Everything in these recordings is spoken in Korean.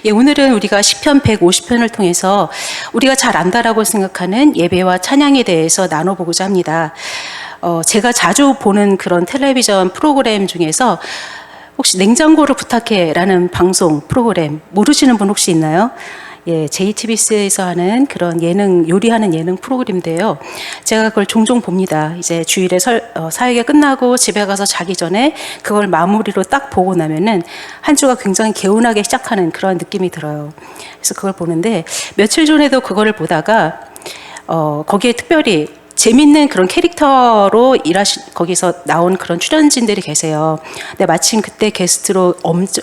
예, 오늘은 우리가 시편 150편을 통해서 우리가 잘 안다라고 생각하는 예배와 찬양에 대해서 나눠보고자 합니다. 제가 자주 보는 그런 텔레비전 프로그램 중에서 혹시 냉장고를 부탁해라는 방송 프로그램 모르시는 분 혹시 있나요? 예, JTBC에서 하는 그런 예능, 요리하는 예능 프로그램인데요. 제가 그걸 종종 봅니다. 이제 주일에 사역이 끝나고 집에 가서 자기 전에 그걸 마무리로 딱 보고 나면은 한 주가 굉장히 개운하게 시작하는 그런 느낌이 들어요. 그래서 그걸 보는데 며칠 전에도 그거를 보다가 거기에 특별히 재밌는 그런 캐릭터로 거기서 나온 그런 출연진들이 계세요. 근데 마침 그때 게스트로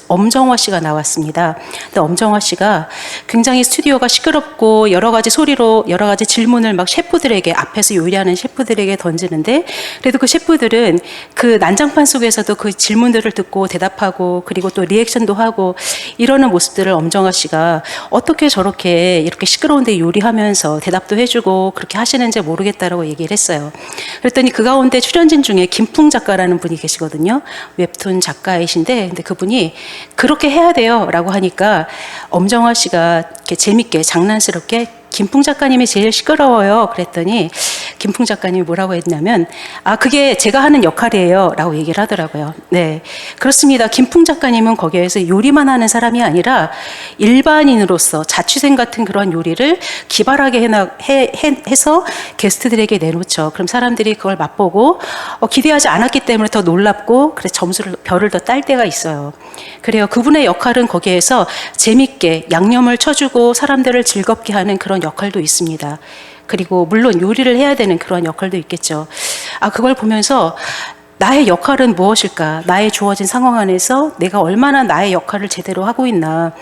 엄정화 씨가 나왔습니다. 근데 엄정화 씨가 굉장히 스튜디오가 시끄럽고 여러 가지 소리로 여러 가지 질문을 막 셰프들에게 앞에서 요리하는 셰프들에게 던지는데 그래도 그 셰프들은 그 난장판 속에서도 그 질문들을 듣고 대답하고 그리고 또 리액션도 하고 이러는 모습들을 엄정화 씨가 어떻게 저렇게 이렇게 시끄러운데 요리하면서 대답도 해주고 그렇게 하시는지 모르겠다라고 얘기를 했어요. 그랬더니 그 가운데 출연진 중에 김풍 작가라는 분이 계시거든요. 웹툰 작가이신데 근데 그분이 그렇게 해야 돼요 라고 하니까 엄정화 씨가 이렇게 재밌게 장난스럽게 김풍 작가님이 제일 시끄러워요 그랬더니 김풍 작가님이 뭐라고 했냐면 그게 제가 하는 역할이에요 라고 얘기를 하더라고요. 네, 그렇습니다. 김풍 작가님은 거기에서 요리만 하는 사람이 아니라 일반인으로서 자취생 같은 그런 요리를 기발하게 해서 게스트들에게 내놓죠. 그럼 사람들이 그걸 맛보고 기대하지 않았기 때문에 더 놀랍고 그래서 별을 더 딸 때가 있어요. 그래요. 그분의 역할은 거기에서 재밌게 양념을 쳐주고 사람들을 즐겁게 하는 그런 역할도 있습니다. 그리고 물론 요리를 해야 되는 그런 역할도 있겠죠. 그걸 보면서 나의 역할은 무엇일까? 나의 주어진 상황 안에서 내가 얼마나 나의 역할을 제대로 하고 있나?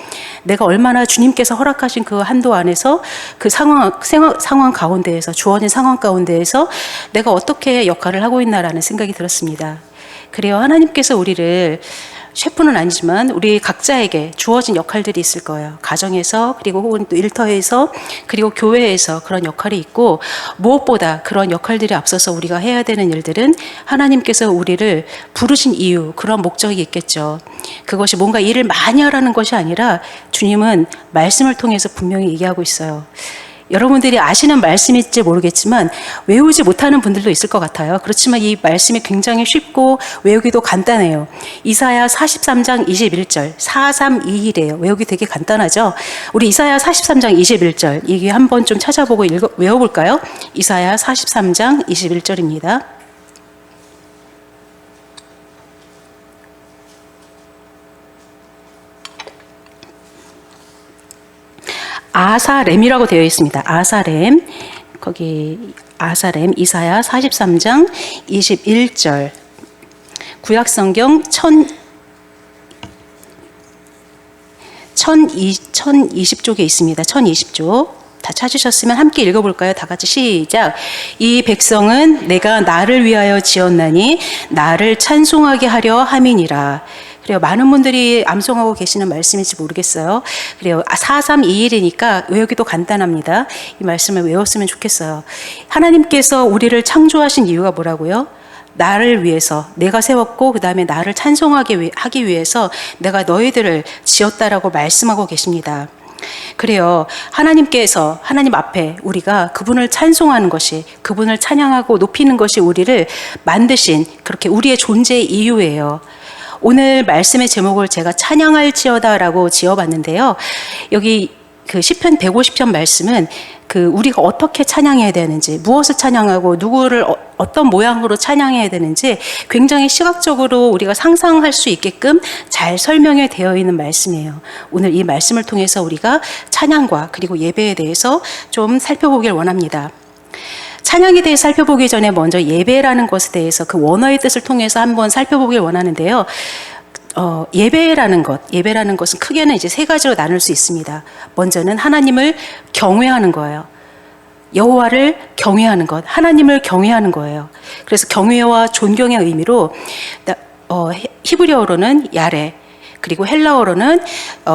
내가 얼마나 주님께서 허락하신 그 한도 안에서 그 상황 가운데에서 주어진 상황 가운데에서 내가 어떻게 역할을 하고 있나라는 생각이 들었습니다. 그래요. 하나님께서 우리를 셰프는 아니지만 우리 각자에게 주어진 역할들이 있을 거예요. 가정에서 그리고 혹은 또 일터에서 그리고 교회에서 그런 역할이 있고 무엇보다 그런 역할들이 앞서서 우리가 해야 되는 일들은 하나님께서 우리를 부르신 이유 그런 목적이 있겠죠. 그것이 뭔가 일을 많이 하라는 것이 아니라 주님은 말씀을 통해서 분명히 얘기하고 있어요. 여러분들이 아시는 말씀일지 모르겠지만 외우지 못하는 분들도 있을 것 같아요. 그렇지만 이 말씀이 굉장히 쉽고 외우기도 간단해요. 이사야 43장 21절 4321이에요. 외우기 되게 간단하죠. 우리 이사야 43장 21절 이게 한번 좀 찾아보고 외워볼까요? 이사야 43장 21절입니다. 아사렘이라고 되어 있습니다. 아사렘, 거기 아사렘 이사야 43장 21절 구약성경 1020쪽에 있습니다. 1020쪽 다 찾으셨으면 함께 읽어볼까요? 다 같이 시작. 이 백성은 내가 나를 위하여 지었나니 나를 찬송하게 하려 함이니라. 그래요. 많은 분들이 암송하고 계시는 말씀일지 모르겠어요. 그래요. 4321이니까 외우기도 간단합니다. 이 말씀을 외웠으면 좋겠어요. 하나님께서 우리를 창조하신 이유가 뭐라고요? 나를 위해서 내가 세웠고 그 다음에 나를 찬송하기 위해서 내가 너희들을 지었다라고 말씀하고 계십니다. 그래요. 하나님께서 하나님 앞에 우리가 그분을 찬송하는 것이 그분을 찬양하고 높이는 것이 우리를 만드신 그렇게 우리의 존재의 이유예요. 오늘 말씀의 제목을 제가 찬양할지어다라고 지어봤는데요. 여기 그 시편 150편 말씀은 그 우리가 어떻게 찬양해야 되는지, 무엇을 찬양하고 누구를 어떤 모양으로 찬양해야 되는지 굉장히 시각적으로 우리가 상상할 수 있게끔 잘 설명이 되어 있는 말씀이에요. 오늘 이 말씀을 통해서 우리가 찬양과 그리고 예배에 대해서 좀 살펴보길 원합니다. 찬양에 대해 살펴보기 전에 먼저 예배라는 것에 대해서 그 원어의 뜻을 통해서 한번 살펴보길 원하는데요. 예배라는 것은 크게는 이제 세 가지로 나눌 수 있습니다. 먼저는 하나님을 경외하는 거예요. 여호와를 경외하는 것, 하나님을 경외하는 거예요. 그래서 경외와 존경의 의미로 히브리어로는 야레, 그리고 헬라어로는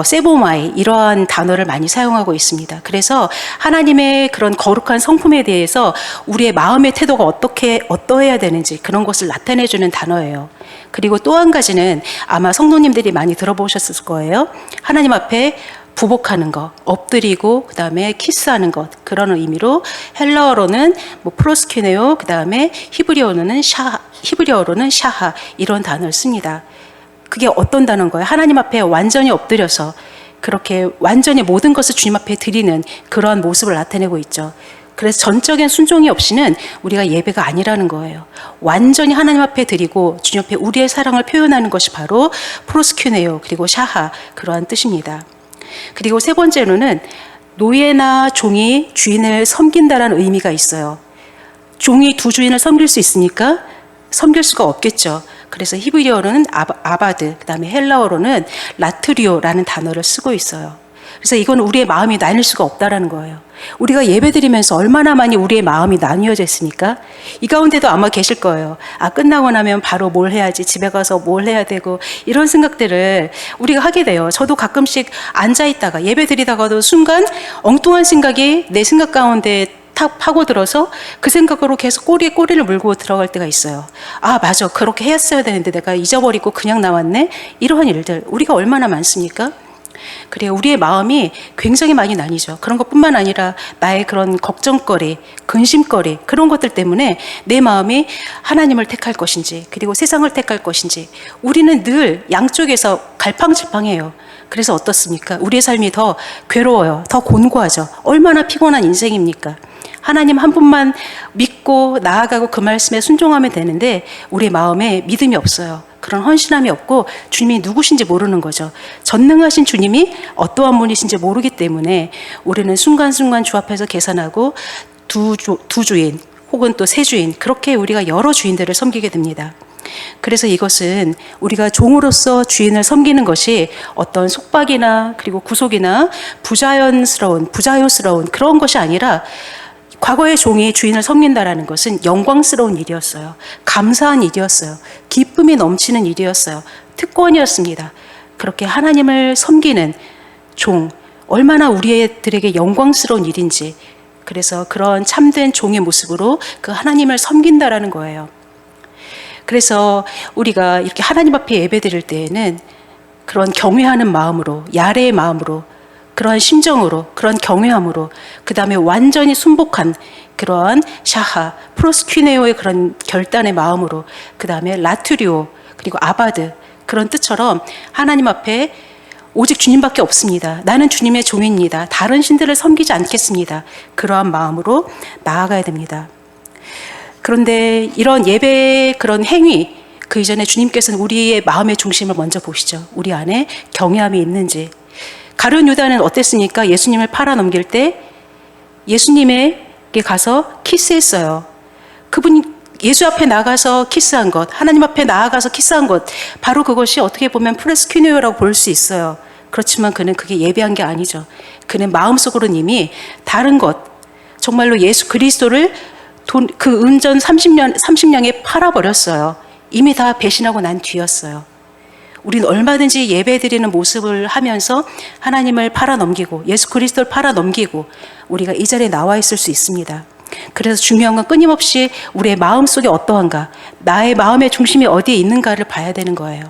세보마이 이러한 단어를 많이 사용하고 있습니다. 그래서 하나님의 그런 거룩한 성품에 대해서 우리의 마음의 태도가 어떠해야 되는지 그런 것을 나타내주는 단어예요. 그리고 또 한 가지는 아마 성도님들이 많이 들어보셨을 거예요. 하나님 앞에 부복하는 것, 엎드리고 그 다음에 키스하는 것, 그런 의미로 헬라어로는 뭐 프로스큐네오, 그 다음에 히브리어로는 샤하 이런 단어를 씁니다. 그게 어떤 단어인 거예요? 하나님 앞에 완전히 엎드려서 그렇게 완전히 모든 것을 주님 앞에 드리는 그러한 모습을 나타내고 있죠. 그래서 전적인 순종이 없이는 우리가 예배가 아니라는 거예요. 완전히 하나님 앞에 드리고 주님 앞에 우리의 사랑을 표현하는 것이 바로 프로스큐네오 그리고 샤하 그러한 뜻입니다. 그리고 세 번째로는 노예나 종이 주인을 섬긴다라는 의미가 있어요. 종이 두 주인을 섬길 수 있습니까? 섬길 수가 없겠죠. 그래서 히브리어로는 아바드, 그 다음에 헬라어로는 라트리오라는 단어를 쓰고 있어요. 그래서 이건 우리의 마음이 나뉠 수가 없다라는 거예요. 우리가 예배드리면서 얼마나 많이 우리의 마음이 나뉘어져 있습니까? 이 가운데도 아마 계실 거예요. 끝나고 나면 바로 뭘 해야지, 집에 가서 뭘 해야 되고 이런 생각들을 우리가 하게 돼요. 저도 가끔씩 앉아있다가 예배드리다가도 순간 엉뚱한 생각이 내 생각 가운데 탁 파고들어서 그 생각으로 계속 꼬리에 꼬리를 물고 들어갈 때가 있어요. 맞아, 그렇게 했어야 되는데 내가 잊어버리고 그냥 나왔네. 이러한 일들 우리가 얼마나 많습니까? 그래요. 우리의 마음이 굉장히 많이 나뉘죠. 그런 것뿐만 아니라 나의 그런 걱정거리, 근심거리 그런 것들 때문에 내 마음이 하나님을 택할 것인지 그리고 세상을 택할 것인지 우리는 늘 양쪽에서 갈팡질팡해요. 그래서 어떻습니까? 우리의 삶이 더 괴로워요. 더 곤고하죠. 얼마나 피곤한 인생입니까? 하나님 한 분만 믿고 나아가고 그 말씀에 순종하면 되는데 우리 마음에 믿음이 없어요. 그런 헌신함이 없고 주님이 누구신지 모르는 거죠. 전능하신 주님이 어떠한 분이신지 모르기 때문에 우리는 순간순간 주 앞에서 계산하고 두 주인 혹은 또 세 주인 그렇게 우리가 여러 주인들을 섬기게 됩니다. 그래서 이것은 우리가 종으로서 주인을 섬기는 것이 어떤 속박이나 그리고 구속이나 부자연스러운 그런 것이 아니라 과거의 종이 주인을 섬긴다라는 것은 영광스러운 일이었어요. 감사한 일이었어요. 기쁨이 넘치는 일이었어요. 특권이었습니다. 그렇게 하나님을 섬기는 종, 얼마나 우리들에게 영광스러운 일인지, 그래서 그런 참된 종의 모습으로 그 하나님을 섬긴다라는 거예요. 그래서 우리가 이렇게 하나님 앞에 예배드릴 때에는 그런 경외하는 마음으로, 야래의 마음으로, 그러한 심정으로, 그런 경외함으로, 그 다음에 완전히 순복한 그러한 샤하, 프로스퀴네오의 그런 결단의 마음으로, 그 다음에 라투리오, 그리고 아바드, 그런 뜻처럼 하나님 앞에 오직 주님밖에 없습니다. 나는 주님의 종입니다. 다른 신들을 섬기지 않겠습니다. 그러한 마음으로 나아가야 됩니다. 그런데 이런 예배의 그런 행위, 그 이전에 주님께서는 우리의 마음의 중심을 먼저 보시죠. 우리 안에 경외함이 있는지. 가룟 유다는 어땠습니까? 예수님을 팔아 넘길 때 예수님에게 가서 키스했어요. 그분이 예수 앞에 나가서 키스한 것, 하나님 앞에 나아가서 키스한 것, 바로 그것이 어떻게 보면 프레스퀴네오라고 볼 수 있어요. 그렇지만 그는 그게 예배한 게 아니죠. 그는 마음속으로는 이미 다른 것, 정말로 예수 그리스도를 그 은전 30냥에 팔아버렸어요. 이미 다 배신하고 난 뒤였어요. 우리는 얼마든지 예배드리는 모습을 하면서 하나님을 팔아넘기고 예수 그리스도를 팔아넘기고 우리가 이 자리에 나와 있을 수 있습니다. 그래서 중요한 건 끊임없이 우리의 마음속에 어떠한가, 나의 마음의 중심이 어디에 있는가를 봐야 되는 거예요.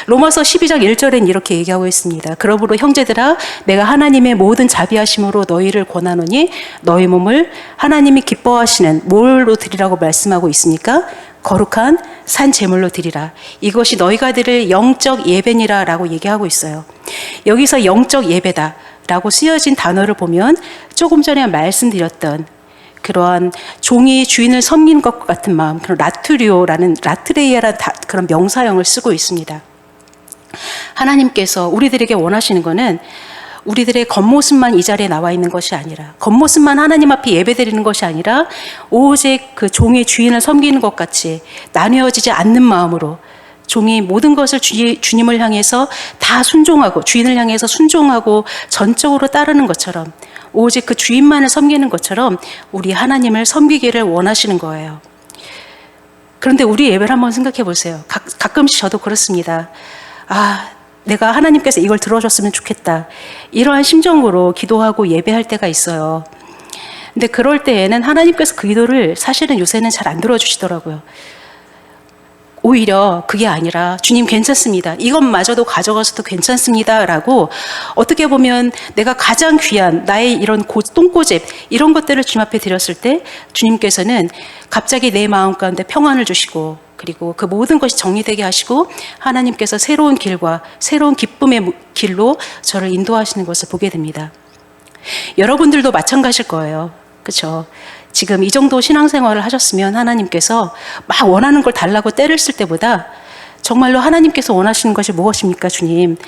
로마서 12장 1절엔 이렇게 얘기하고 있습니다. 그러므로 형제들아, 내가 하나님의 모든 자비하심으로 너희를 권하노니 너희 몸을 하나님이 기뻐하시는 뭘로 드리라고 말씀하고 있습니까? 거룩한 산 제물로 드리라. 이것이 너희가 드릴 영적 예배니라 라고 얘기하고 있어요. 여기서 영적 예배다 라고 쓰여진 단어를 보면 조금 전에 말씀드렸던 그러한 종이 주인을 섬긴 것 같은 마음, 그런 라트레이아라는 그런 명사형을 쓰고 있습니다. 하나님께서 우리들에게 원하시는 것은 우리들의 겉모습만 이 자리에 나와 있는 것이 아니라, 겉모습만 하나님 앞에 예배드리는 것이 아니라 오직 그 종의 주인을 섬기는 것 같이 나뉘어지지 않는 마음으로 종이 모든 것을 주님을 향해서 다 순종하고, 주인을 향해서 순종하고 전적으로 따르는 것처럼, 오직 그 주인만을 섬기는 것처럼 우리 하나님을 섬기기를 원하시는 거예요. 그런데 우리 예배를 한번 생각해 보세요. 가끔씩 저도 그렇습니다. 내가 하나님께서 이걸 들어줬으면 좋겠다, 이러한 심정으로 기도하고 예배할 때가 있어요. 근데 그럴 때에는 하나님께서 그 기도를 사실은 요새는 잘 안 들어주시더라고요. 오히려 그게 아니라 주님 괜찮습니다. 이것마저도 가져가셔도 괜찮습니다. 라고 어떻게 보면 내가 가장 귀한 나의 이런 똥꼬집 이런 것들을 주님 앞에 드렸을 때 주님께서는 갑자기 내 마음 가운데 평안을 주시고 그리고 그 모든 것이 정리되게 하시고 하나님께서 새로운 길과 새로운 기쁨의 길로 저를 인도하시는 것을 보게 됩니다. 여러분들도 마찬가지일 거예요. 그렇죠? 지금 이 정도 신앙생활을 하셨으면 하나님께서 막 원하는 걸 달라고 때를 쓸 때보다 정말로 하나님께서 원하시는 것이 무엇입니까, 주님?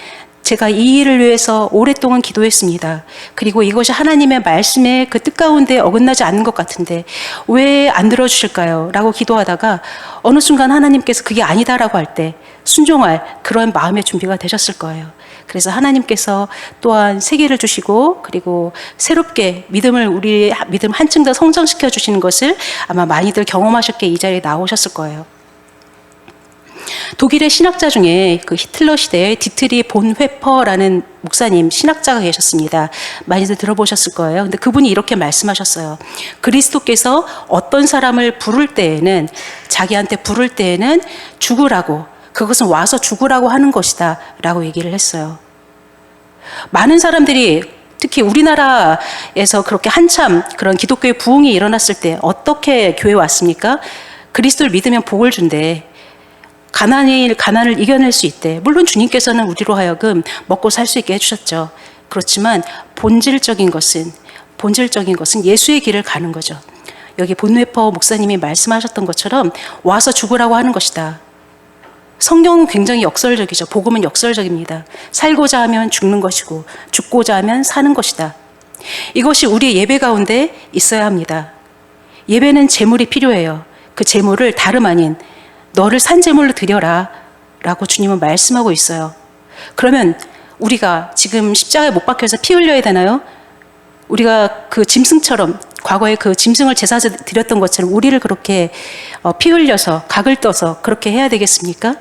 제가 이 일을 위해서 오랫동안 기도했습니다. 그리고 이것이 하나님의 말씀의 그 뜻 가운데 어긋나지 않는 것 같은데 왜 안 들어주실까요? 라고 기도하다가 어느 순간 하나님께서 그게 아니다라고 할 때 순종할 그런 마음의 준비가 되셨을 거예요. 그래서 하나님께서 또한 세계를 주시고 그리고 새롭게 우리의 믿음 한층 더 성장시켜 주시는 것을 아마 많이들 경험하셨기에 이 자리에 나오셨을 거예요. 독일의 신학자 중에 그 히틀러 시대의 디트리 본 회퍼라는 목사님, 신학자가 계셨습니다. 많이들 들어보셨을 거예요. 근데 그분이 이렇게 말씀하셨어요. 그리스도께서 어떤 사람을 부를 때에는, 자기한테 부를 때에는 죽으라고, 그것은 와서 죽으라고 하는 것이다 라고 얘기를 했어요. 많은 사람들이 특히 우리나라에서 그렇게 한참 그런 기독교의 부흥이 일어났을 때 어떻게 교회에 왔습니까? 그리스도를 믿으면 복을 준대. 가난을 이겨낼 수 있대. 물론 주님께서는 우리로 하여금 먹고 살 수 있게 해주셨죠. 그렇지만 본질적인 것은 예수의 길을 가는 거죠. 여기 본웨퍼 목사님이 말씀하셨던 것처럼 와서 죽으라고 하는 것이다. 성경은 굉장히 역설적이죠. 복음은 역설적입니다. 살고자 하면 죽는 것이고 죽고자 하면 사는 것이다. 이것이 우리의 예배 가운데 있어야 합니다. 예배는 제물이 필요해요. 그 제물을 다름 아닌 너를 산 제물로 드려라 라고 주님은 말씀하고 있어요. 그러면 우리가 지금 십자가에 못 박혀서 피 흘려야 되나요? 우리가 그 짐승처럼 과거에 그 짐승을 제사에 드렸던 것처럼 우리를 그렇게 피 흘려서 각을 떠서 그렇게 해야 되겠습니까?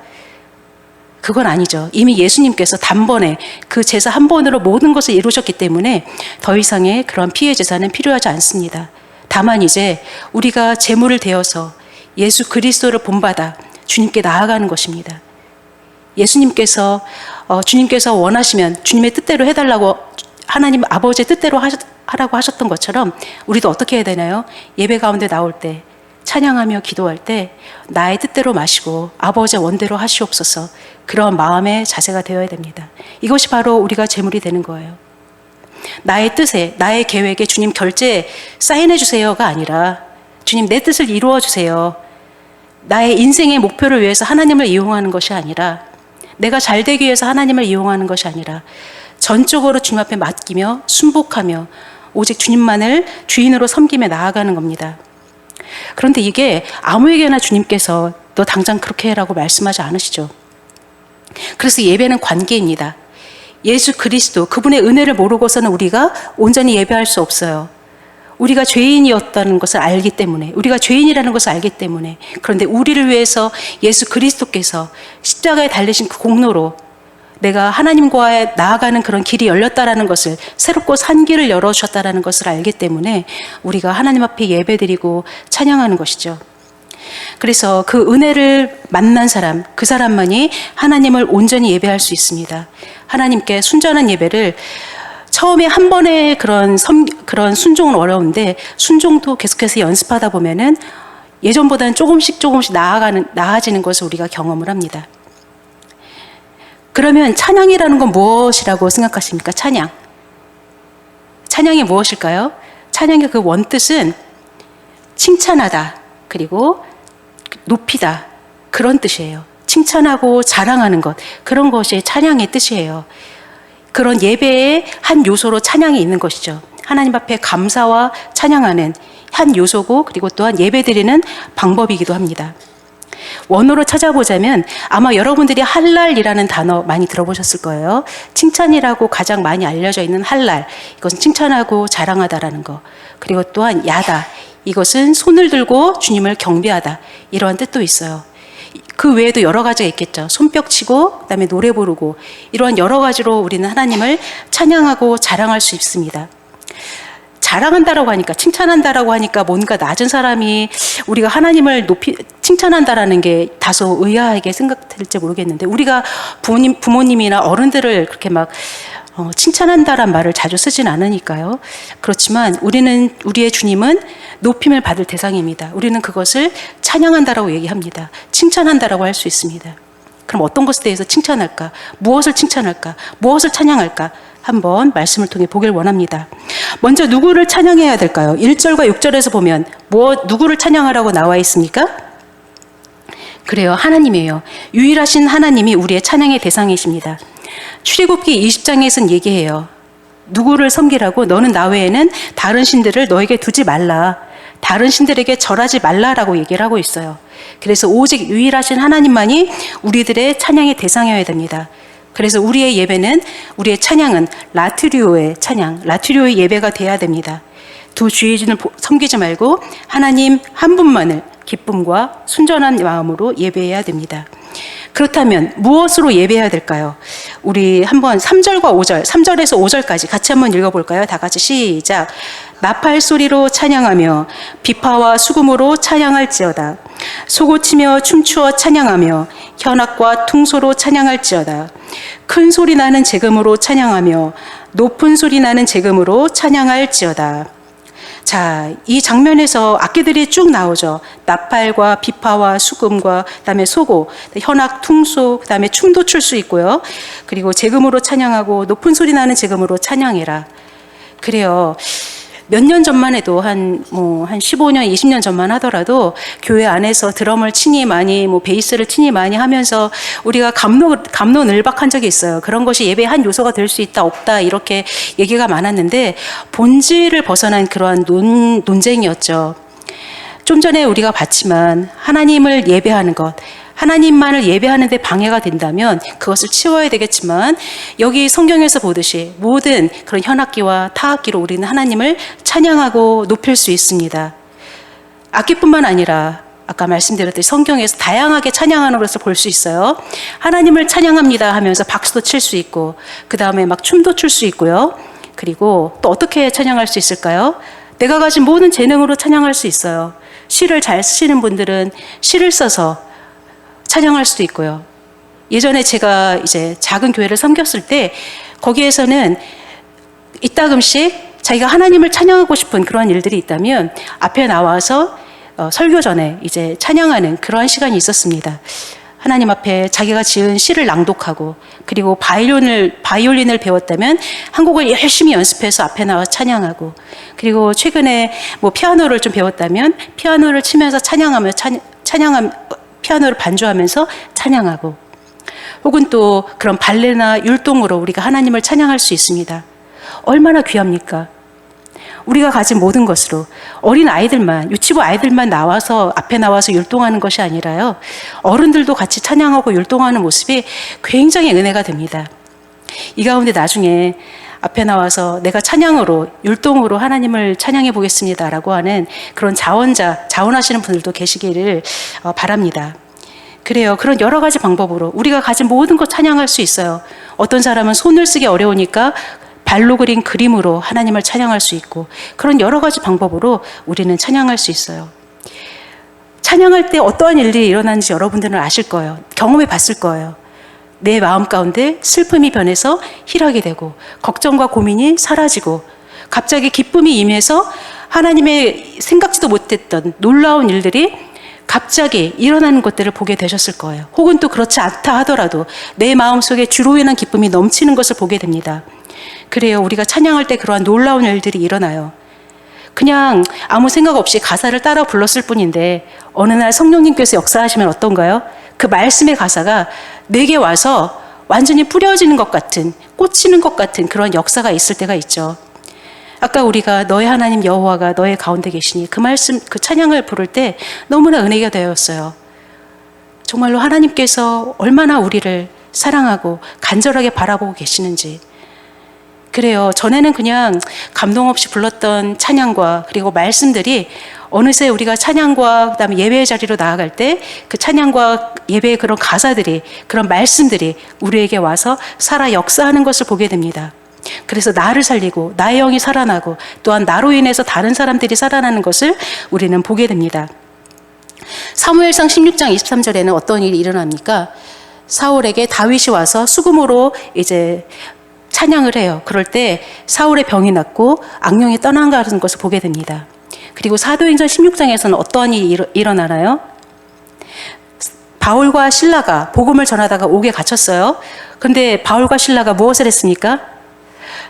그건 아니죠. 이미 예수님께서 단번에 그 제사 한 번으로 모든 것을 이루셨기 때문에 더 이상의 그런 피의 제사는 필요하지 않습니다. 다만 이제 우리가 제물을 되어서 예수 그리스도를 본받아 주님께 나아가는 것입니다. 예수님께서 주님께서 원하시면 주님의 뜻대로 해달라고 하나님 아버지의 뜻대로 하라고 하셨던 것처럼 우리도 어떻게 해야 되나요? 예배 가운데 나올 때 찬양하며 기도할 때 나의 뜻대로 마시고 아버지의 원대로 하시옵소서 그런 마음의 자세가 되어야 됩니다. 이것이 바로 우리가 제물이 되는 거예요. 나의 뜻에 나의 계획에 주님 결제 사인해 주세요가 아니라 주님 내 뜻을 이루어 주세요. 나의 인생의 목표를 위해서 하나님을 이용하는 것이 아니라 내가 잘 되기 위해서 하나님을 이용하는 것이 아니라 전적으로 주님 앞에 맡기며 순복하며 오직 주님만을 주인으로 섬기며 나아가는 겁니다. 그런데 이게 아무에게나 주님께서 너 당장 그렇게 해라고 말씀하지 않으시죠. 그래서 예배는 관계입니다. 예수 그리스도 그분의 은혜를 모르고서는 우리가 온전히 예배할 수 없어요. 우리가 죄인이었다는 것을 알기 때문에 우리가 죄인이라는 것을 알기 때문에 그런데 우리를 위해서 예수 그리스도께서 십자가에 달리신 그 공로로 내가 하나님과 나아가는 그런 길이 열렸다라는 것을 새롭고 산 길을 열어주셨다라는 것을 알기 때문에 우리가 하나님 앞에 예배드리고 찬양하는 것이죠. 그래서 그 은혜를 만난 사람, 그 사람만이 하나님을 온전히 예배할 수 있습니다. 하나님께 순전한 예배를 처음에 한 번의 그런 순종은 어려운데 순종도 계속해서 연습하다 보면은 예전보다는 조금씩 나아지는 것을 우리가 경험을 합니다. 그러면 찬양이라는 건 무엇이라고 생각하십니까? 찬양이 무엇일까요? 찬양의 그 원뜻은 칭찬하다, 그리고 높이다, 그런 뜻이에요. 칭찬하고 자랑하는 것, 그런 것이 찬양의 뜻이에요. 그런 예배의 한 요소로 찬양이 있는 것이죠. 하나님 앞에 감사와 찬양하는 한 요소고 그리고 또한 예배드리는 방법이기도 합니다. 원어로 찾아보자면 아마 여러분들이 할랄이라는 단어 많이 들어보셨을 거예요. 칭찬이라고 가장 많이 알려져 있는 할랄, 이것은 칭찬하고 자랑하다라는 거. 그리고 또한 야다, 이것은 손을 들고 주님을 경배하다, 이러한 뜻도 있어요. 그 외에도 여러 가지가 있겠죠. 손뼉 치고 그다음에 노래 부르고 이러한 여러 가지로 우리는 하나님을 찬양하고 자랑할 수 있습니다. 자랑한다라고 하니까, 칭찬한다라고 하니까 뭔가 낮은 사람이 우리가 하나님을 칭찬한다라는 게 다소 의아하게 생각될지 모르겠는데, 우리가 부모님이나 어른들을 그렇게 막 칭찬한다란 말을 자주 쓰진 않으니까요. 그렇지만 우리의 주님은 높임을 받을 대상입니다. 우리는 그것을 찬양한다라고 얘기합니다. 칭찬한다라고 할 수 있습니다. 그럼 어떤 것에 대해서 칭찬할까? 무엇을 칭찬할까? 무엇을 찬양할까? 한번 말씀을 통해 보길 원합니다. 먼저 누구를 찬양해야 될까요? 1절과 6절에서 보면 누구를 찬양하라고 나와 있습니까? 그래요, 하나님이에요. 유일하신 하나님이 우리의 찬양의 대상이십니다. 출애굽기 20장에서는 얘기해요. 누구를 섬기라고? 너는 나 외에는 다른 신들을 너에게 두지 말라. 다른 신들에게 절하지 말라라고 얘기를 하고 있어요. 그래서 오직 유일하신 하나님만이 우리들의 찬양의 대상이어야 됩니다. 그래서 우리의 예배는, 우리의 찬양은 라트리오의 찬양, 라트리오의 예배가 돼야 됩니다. 두 주의진을 섬기지 말고 하나님 한 분만을 기쁨과 순전한 마음으로 예배해야 됩니다. 그렇다면 무엇으로 예배해야 될까요? 우리 한번 3절과 5절, 3절에서 5절까지 같이 한번 읽어볼까요? 다 같이 시작. 나팔 소리로 찬양하며 비파와 수금으로 찬양할지어다. 소고치며 춤추어 찬양하며 현악과 퉁소로 찬양할지어다. 큰 소리 나는 제금으로 찬양하며 높은 소리 나는 제금으로 찬양할지어다. 자, 이 장면에서 악기들이 쭉 나오죠. 나팔과 비파와 수금과 그다음에 소고, 현악, 퉁소, 그다음에 춤도 출 수 있고요. 그리고 제금으로 찬양하고 높은 소리 나는 제금으로 찬양해라. 그래요. 몇 년 전만 해도 한 15년, 20년 전만 하더라도 교회 안에서 드럼을 치니 많이, 베이스를 치니 많이 하면서 우리가 감론을박한 적이 있어요. 그런 것이 예배의 한 요소가 될 수 있다, 없다, 이렇게 얘기가 많았는데 본질을 벗어난 그러한 논쟁이었죠. 좀 전에 우리가 봤지만 하나님을 예배하는 것, 하나님만을 예배하는 데 방해가 된다면 그것을 치워야 되겠지만, 여기 성경에서 보듯이 모든 그런 현악기와 타악기로 우리는 하나님을 찬양하고 높일 수 있습니다. 악기뿐만 아니라 아까 말씀드렸듯이 성경에서 다양하게 찬양하는 것을 볼 수 있어요. 하나님을 찬양합니다 하면서 박수도 칠 수 있고, 그 다음에 막 춤도 출 수 있고요. 그리고 또 어떻게 찬양할 수 있을까요? 내가 가진 모든 재능으로 찬양할 수 있어요. 시를 잘 쓰시는 분들은 시를 써서 찬양할 수도 있고요. 예전에 제가 이제 작은 교회를 섬겼을 때 거기에서는 이따금씩 자기가 하나님을 찬양하고 싶은 그러한 일들이 있다면 앞에 나와서 설교 전에 이제 찬양하는 그러한 시간이 있었습니다. 하나님 앞에 자기가 지은 시를 낭독하고, 그리고 바이올린을 배웠다면 한 곡을 열심히 연습해서 앞에 나와 찬양하고, 그리고 최근에 피아노를 좀 배웠다면 피아노를 치면서 피아노를 반주하면서 찬양하고, 혹은 또 그런 발레나 율동으로 우리가 하나님을 찬양할 수 있습니다. 얼마나 귀합니까? 우리가 가진 모든 것으로 어린 아이들만, 유치부 아이들만 앞에 나와서 율동하는 것이 아니라요, 어른들도 같이 찬양하고 율동하는 모습이 굉장히 은혜가 됩니다. 이 가운데 나중에 앞에 나와서 내가 찬양으로, 율동으로 하나님을 찬양해 보겠습니다라고 하는 그런 자원하시는 분들도 계시기를 바랍니다. 그래요. 그런 여러 가지 방법으로 우리가 가진 모든 것 찬양할 수 있어요. 어떤 사람은 손을 쓰기 어려우니까 발로 그린 그림으로 하나님을 찬양할 수 있고, 그런 여러 가지 방법으로 우리는 찬양할 수 있어요. 찬양할 때 어떠한 일들이 일어나는지 여러분들은 아실 거예요. 경험해 봤을 거예요. 내 마음 가운데 슬픔이 변해서 희락이 되고, 걱정과 고민이 사라지고, 갑자기 기쁨이 임해서 하나님의 생각지도 못했던 놀라운 일들이 갑자기 일어나는 것들을 보게 되셨을 거예요. 혹은 또 그렇지 않다 하더라도 내 마음속에 주로 인한 기쁨이 넘치는 것을 보게 됩니다. 그래요. 우리가 찬양할 때 그러한 놀라운 일들이 일어나요. 그냥 아무 생각 없이 가사를 따라 불렀을 뿐인데 어느 날 성령님께서 역사하시면 어떤가요? 그 말씀의 가사가 내게 와서 완전히 뿌려지는 것 같은, 꽂히는 것 같은 그런 역사가 있을 때가 있죠. 아까 우리가 너의 하나님 여호와가 너의 가운데 계시니, 그 말씀, 그 찬양을 부를 때 너무나 은혜가 되었어요. 정말로 하나님께서 얼마나 우리를 사랑하고 간절하게 바라보고 계시는지. 그래요. 전에는 그냥 감동 없이 불렀던 찬양과 그리고 말씀들이 어느새 우리가 찬양과 그다음에 예배의 자리로 나아갈 때 그 찬양과 예배의 그런 가사들이, 그런 말씀들이 우리에게 와서 살아 역사하는 것을 보게 됩니다. 그래서 나를 살리고 나의 영이 살아나고, 또한 나로 인해서 다른 사람들이 살아나는 것을 우리는 보게 됩니다. 사무엘상 16장 23절에는 어떤 일이 일어납니까? 사울에게 다윗이 와서 수금으로 이제 찬양을 해요. 그럴 때 사울의 병이 낫고 악령이 떠나가는 것을 보게 됩니다. 그리고 사도행전 16장에서는 어떠한 일이 일어나나요? 바울과 실라가 복음을 전하다가 옥에 갇혔어요. 그런데 바울과 실라가 무엇을 했습니까?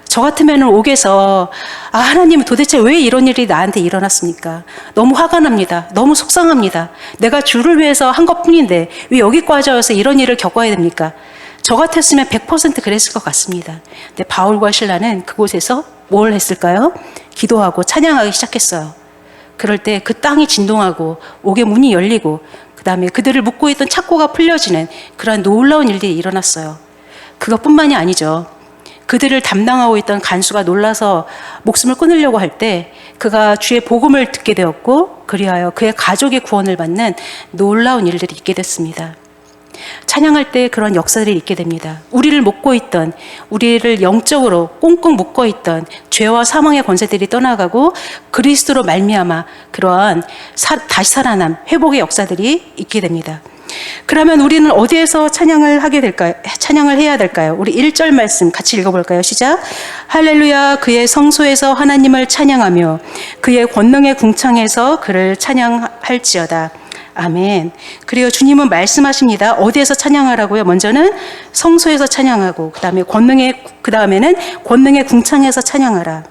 저 같으면 옥에서 하나님 도대체 왜 이런 일이 나한테 일어났습니까? 너무 화가 납니다. 너무 속상합니다. 내가 주를 위해서 한 것뿐인데 왜 여기까지 와서 이런 일을 겪어야 됩니까? 저 같았으면 100% 그랬을 것 같습니다. 근데 바울과 실라는 그곳에서 뭘 했을까요? 기도하고 찬양하기 시작했어요. 그럴 때 그 땅이 진동하고 옥의 문이 열리고 그 다음에 그들을 묶고 있던 착고가 풀려지는 그러한 놀라운 일들이 일어났어요. 그것뿐만이 아니죠. 그들을 담당하고 있던 간수가 놀라서 목숨을 끊으려고 할 때 그가 주의 복음을 듣게 되었고 그리하여 그의 가족의 구원을 받는 놀라운 일들이 있게 됐습니다. 찬양할 때 그런 역사들이 있게 됩니다. 우리를 묶고 있던, 우리를 영적으로 꽁꽁 묶어 있던 죄와 사망의 권세들이 떠나가고 그리스도로 말미암아 그러한 다시 살아남, 회복의 역사들이 있게 됩니다. 그러면 우리는 어디에서 찬양을 하게 될까요? 찬양을 해야 될까요? 우리 1절 말씀 같이 읽어볼까요? 시작. 할렐루야, 그의 성소에서 하나님을 찬양하며 그의 권능의 궁창에서 그를 찬양할지어다. 아멘. 그리고 주님은 말씀하십니다. 어디에서 찬양하라고요? 먼저는 성소에서 찬양하고 그 다음에는 권능의 궁창에서 찬양하라.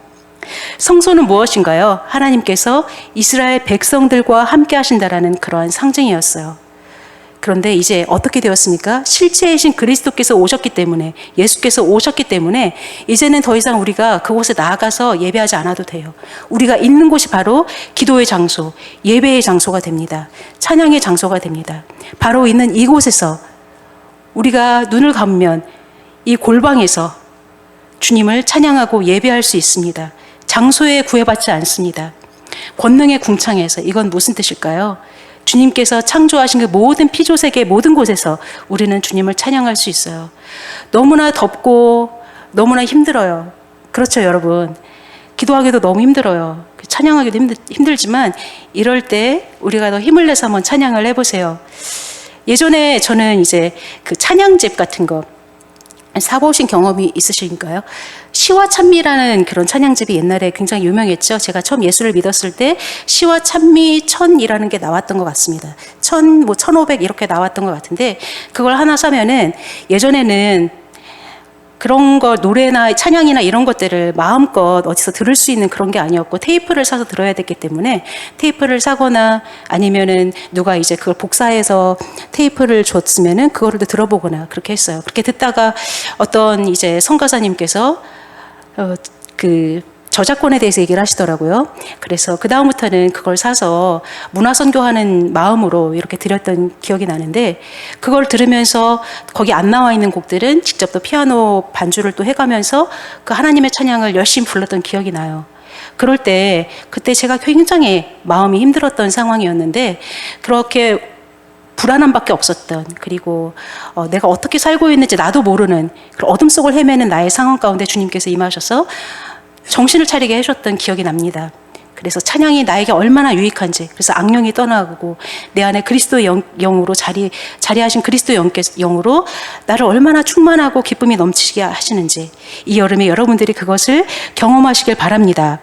성소는 무엇인가요? 하나님께서 이스라엘 백성들과 함께 하신다라는 그러한 상징이었어요. 그런데 이제 어떻게 되었습니까? 실체이신 그리스도께서 오셨기 때문에, 예수께서 오셨기 때문에 이제는 더 이상 우리가 그곳에 나아가서 예배하지 않아도 돼요. 우리가 있는 곳이 바로 기도의 장소, 예배의 장소가 됩니다. 찬양의 장소가 됩니다. 바로 있는 이곳에서 우리가 눈을 감으면 이 골방에서 주님을 찬양하고 예배할 수 있습니다. 장소에 구애받지 않습니다. 권능의 궁창에서. 이건 무슨 뜻일까요? 주님께서 창조하신 그 모든 피조세계 모든 곳에서 우리는 주님을 찬양할 수 있어요. 너무나 덥고 너무나 힘들어요. 그렇죠, 여러분. 기도하기도 너무 힘들어요. 찬양하기도 힘들지만 이럴 때 우리가 더 힘을 내서 한번 찬양을 해보세요. 예전에 저는 이제 그 찬양집 같은 거 사보신 경험이 있으신가요? 시와 찬미라는 그런 찬양집이 옛날에 굉장히 유명했죠. 제가 처음 예수를 믿었을 때 시와 찬미 1000이라는 게 나왔던 것 같습니다. 1000, 1500 이렇게 나왔던 것 같은데 그걸 하나 사면은 예전에는 그런 거 노래나 찬양이나 이런 것들을 마음껏 어디서 들을 수 있는 그런 게 아니었고 테이프를 사서 들어야 됐기 때문에 테이프를 사거나 아니면은 누가 이제 그걸 복사해서 테이프를 줬으면은 그거를 들어보거나 그렇게 했어요. 그렇게 듣다가 어떤 이제 선교사님께서 그 저작권에 대해서 얘기를 하시더라고요. 그래서 그 다음부터는 그걸 사서 문화선교하는 마음으로 이렇게 드렸던 기억이 나는데 그걸 들으면서 거기 안 나와 있는 곡들은 직접 또 피아노 반주를 또 해가면서 그 하나님의 찬양을 열심히 불렀던 기억이 나요. 그럴 때 그때 제가 굉장히 마음이 힘들었던 상황이었는데 그렇게 불안함밖에 없었던 그리고 내가 어떻게 살고 있는지 나도 모르는 어둠 속을 헤매는 나의 상황 가운데 주님께서 임하셔서 정신을 차리게 해줬던 기억이 납니다. 그래서 찬양이 나에게 얼마나 유익한지 그래서 악령이 떠나가고 내 안에 그리스도의 영으로 자리하신 그리스도의 영으로 나를 얼마나 충만하고 기쁨이 넘치게 하시는지 이 여름에 여러분들이 그것을 경험하시길 바랍니다.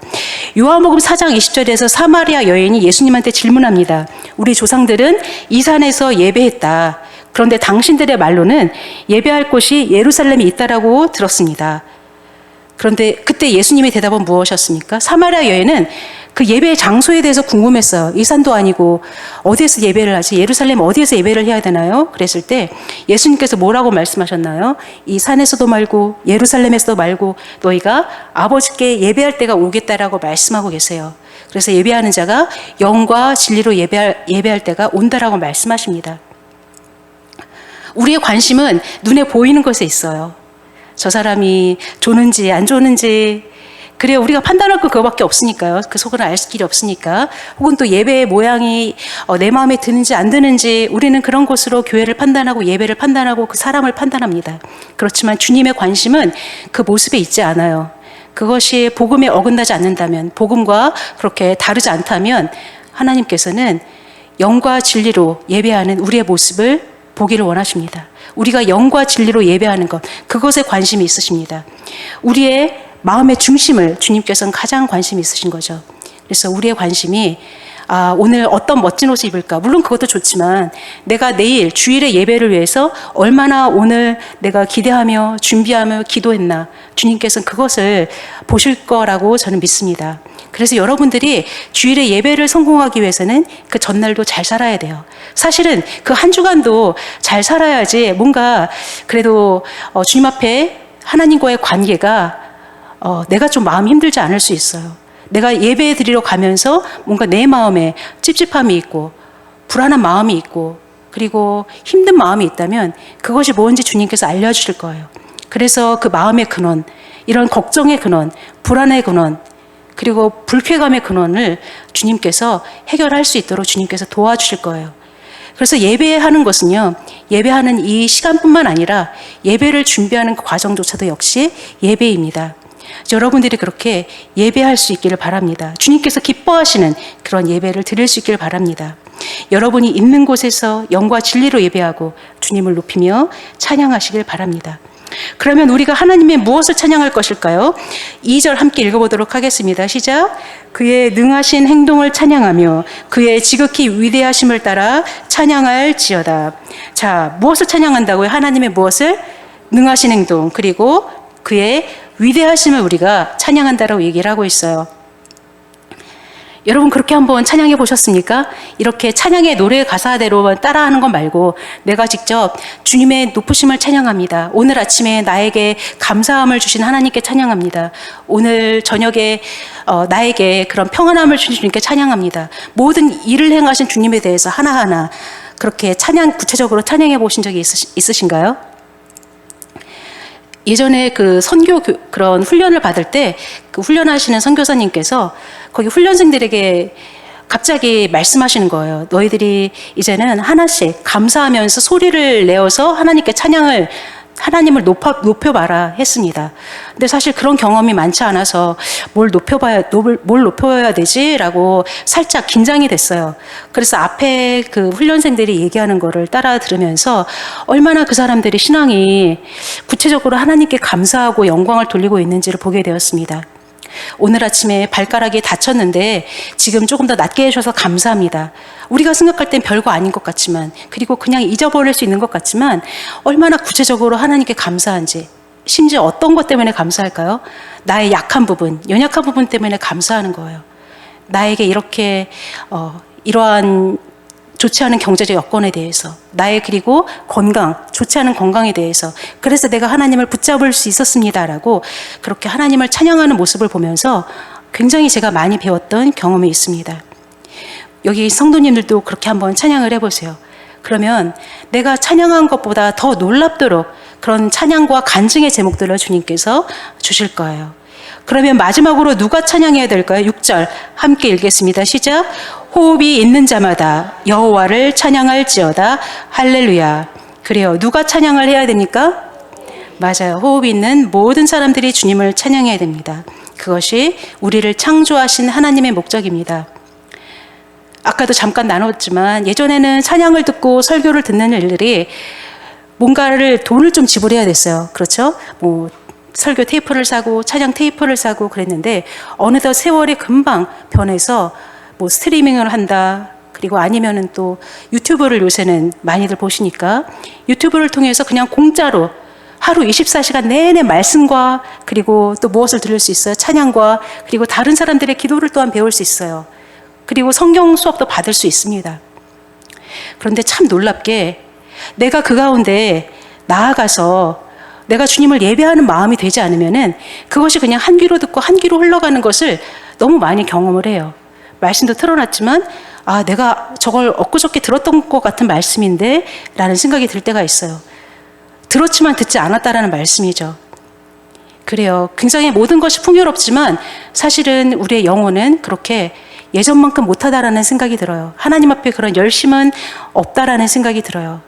요한복음 4장 20절에서 사마리아 여인이 예수님한테 질문합니다. 우리 조상들은 이 산에서 예배했다. 그런데 당신들의 말로는 예배할 곳이 예루살렘에 있다라고 들었습니다. 그런데 그때 예수님의 대답은 무엇이었습니까? 사마리아 여인은 그 예배의 장소에 대해서 궁금했어요. 이 산도 아니고 어디에서 예배를 하지? 예루살렘 어디에서 예배를 해야 되나요? 그랬을 때 예수님께서 뭐라고 말씀하셨나요? 이 산에서도 말고 예루살렘에서도 말고 너희가 아버지께 예배할 때가 오겠다라고 말씀하고 계세요. 그래서 예배하는 자가 영과 진리로 예배할 때가 온다라고 말씀하십니다. 우리의 관심은 눈에 보이는 것에 있어요. 저 사람이 좋은지 안 좋은지 그래 우리가 판단할 거 그거밖에 없으니까요. 그 속을 알 길이 없으니까 혹은 또 예배의 모양이 내 마음에 드는지 안 드는지 우리는 그런 것으로 교회를 판단하고 예배를 판단하고 그 사람을 판단합니다. 그렇지만 주님의 관심은 그 모습에 있지 않아요. 그것이 복음에 어긋나지 않는다면 복음과 그렇게 다르지 않다면 하나님께서는 영과 진리로 예배하는 우리의 모습을 보기를 원하십니다. 우리가 영과 진리로 예배하는 것, 그것에 관심이 있으십니다. 우리의 마음의 중심을 주님께서는 가장 관심이 있으신 거죠. 그래서 우리의 관심이 오늘 어떤 멋진 옷을 입을까? 물론 그것도 좋지만 내가 내일 주일의 예배를 위해서 얼마나 오늘 내가 기대하며 준비하며 기도했나? 주님께서는 그것을 보실 거라고 저는 믿습니다. 그래서 여러분들이 주일의 예배를 성공하기 위해서는 그 전날도 잘 살아야 돼요. 사실은 그 한 주간도 잘 살아야지 뭔가 그래도 주님 앞에 하나님과의 관계가 내가 좀 마음이 힘들지 않을 수 있어요. 내가 예배 드리러 가면서 뭔가 내 마음에 찝찝함이 있고 불안한 마음이 있고 그리고 힘든 마음이 있다면 그것이 뭔지 주님께서 알려주실 거예요. 그래서 그 마음의 근원, 이런 걱정의 근원, 불안의 근원, 그리고 불쾌감의 근원을 주님께서 해결할 수 있도록 주님께서 도와주실 거예요. 그래서 예배하는 것은요, 예배하는 이 시간뿐만 아니라 예배를 준비하는 그 과정조차도 역시 예배입니다. 여러분들이 그렇게 예배할 수 있기를 바랍니다. 주님께서 기뻐하시는 그런 예배를 드릴 수 있기를 바랍니다. 여러분이 있는 곳에서 영과 진리로 예배하고 주님을 높이며 찬양하시길 바랍니다. 그러면 우리가 하나님의 무엇을 찬양할 것일까요? 2절 함께 읽어보도록 하겠습니다. 시작. 그의 능하신 행동을 찬양하며 그의 지극히 위대하심을 따라 찬양할지어다. 자, 무엇을 찬양한다고요? 하나님의 무엇을? 능하신 행동, 그리고 그의 위대하심을 우리가 찬양한다라고 얘기를 하고 있어요. 여러분 그렇게 한번 찬양해 보셨습니까? 이렇게 찬양의 노래 가사대로 따라하는 것 말고 내가 직접 주님의 높으심을 찬양합니다. 오늘 아침에 나에게 감사함을 주신 하나님께 찬양합니다. 오늘 저녁에 나에게 그런 평안함을 주신 주님께 찬양합니다. 모든 일을 행하신 주님에 대해서 하나하나 그렇게 구체적으로 찬양해 보신 적이 있으신가요? 예전에 그 선교 그런 훈련을 받을 때 그 훈련하시는 선교사님께서 거기 훈련생들에게 갑자기 말씀하시는 거예요. 너희들이 이제는 하나씩 감사하면서 소리를 내어서 하나님께 하나님을 높여봐라 했습니다. 근데 사실 그런 경험이 많지 않아서 뭘 높여야 되지라고 살짝 긴장이 됐어요. 그래서 앞에 그 훈련생들이 얘기하는 거를 따라 들으면서 얼마나 그 사람들이 신앙이 구체적으로 하나님께 감사하고 영광을 돌리고 있는지를 보게 되었습니다. 오늘 아침에 발가락이 다쳤는데 지금 조금 더 낫게 해주셔서 감사합니다. 우리가 생각할 땐 별거 아닌 것 같지만, 그리고 그냥 잊어버릴 수 있는 것 같지만 얼마나 구체적으로 하나님께 감사한지, 심지어 어떤 것 때문에 감사할까요? 나의 약한 부분, 연약한 부분 때문에 감사하는 거예요. 나에게 이렇게 이러한 좋지 않은 경제적 여건에 대해서, 나의 그리고 좋지 않은 건강에 대해서, 그래서 내가 하나님을 붙잡을 수 있었습니다라고 그렇게 하나님을 찬양하는 모습을 보면서 굉장히 제가 많이 배웠던 경험이 있습니다. 여기 성도님들도 그렇게 한번 찬양을 해보세요. 그러면 내가 찬양한 것보다 더 놀랍도록 그런 찬양과 간증의 제목들을 주님께서 주실 거예요. 그러면 마지막으로 누가 찬양해야 될까요? 6절 함께 읽겠습니다. 시작. 호흡이 있는 자마다 여호와를 찬양할지어다. 할렐루야. 그래요. 누가 찬양을 해야 됩니까? 맞아요. 호흡이 있는 모든 사람들이 주님을 찬양해야 됩니다. 그것이 우리를 창조하신 하나님의 목적입니다. 아까도 잠깐 나눴지만 예전에는 찬양을 듣고 설교를 듣는 일들이 뭔가를 돈을 좀 지불해야 됐어요. 그렇죠? 설교 테이프를 사고 찬양 테이프를 사고 그랬는데 어느덧 세월이 금방 변해서 스트리밍을 한다. 그리고 아니면은 또 유튜브를 요새는 많이들 보시니까 유튜브를 통해서 그냥 공짜로 하루 24시간 내내 말씀과 그리고 또 무엇을 들을 수 있어요? 찬양과 그리고 다른 사람들의 기도를 또한 배울 수 있어요. 그리고 성경 수업도 받을 수 있습니다. 그런데 참 놀랍게 내가 그 가운데 나아가서 내가 주님을 예배하는 마음이 되지 않으면은 그것이 그냥 한 귀로 듣고 한 귀로 흘러가는 것을 너무 많이 경험을 해요. 말씀도 틀어놨지만 내가 저걸 엊그저께 들었던 것 같은 말씀인데 라는 생각이 들 때가 있어요. 들었지만 듣지 않았다라는 말씀이죠. 그래요. 굉장히 모든 것이 풍요롭지만 사실은 우리의 영혼은 그렇게 예전만큼 못하다라는 생각이 들어요. 하나님 앞에 그런 열심은 없다라는 생각이 들어요.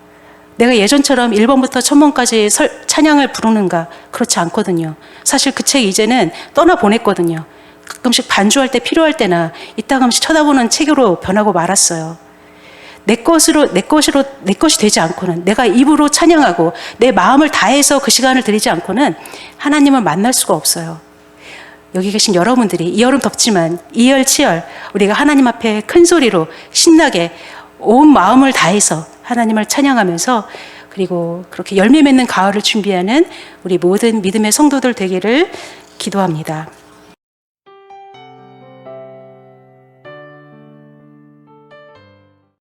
내가 예전처럼 1번부터 1000번까지 찬양을 부르는가? 그렇지 않거든요. 사실 그 책 이제는 떠나보냈거든요. 가끔씩 반주할 때 필요할 때나 이따금씩 쳐다보는 책으로 변하고 말았어요. 내 것이 되지 않고는, 내가 입으로 찬양하고 내 마음을 다해서 그 시간을 드리지 않고는 하나님을 만날 수가 없어요. 여기 계신 여러분들이 이 여름 덥지만 이열치열 우리가 하나님 앞에 큰 소리로 신나게 온 마음을 다해서 하나님을 찬양하면서, 그리고 그렇게 열매 맺는 가을을 준비하는 우리 모든 믿음의 성도들 되기를 기도합니다.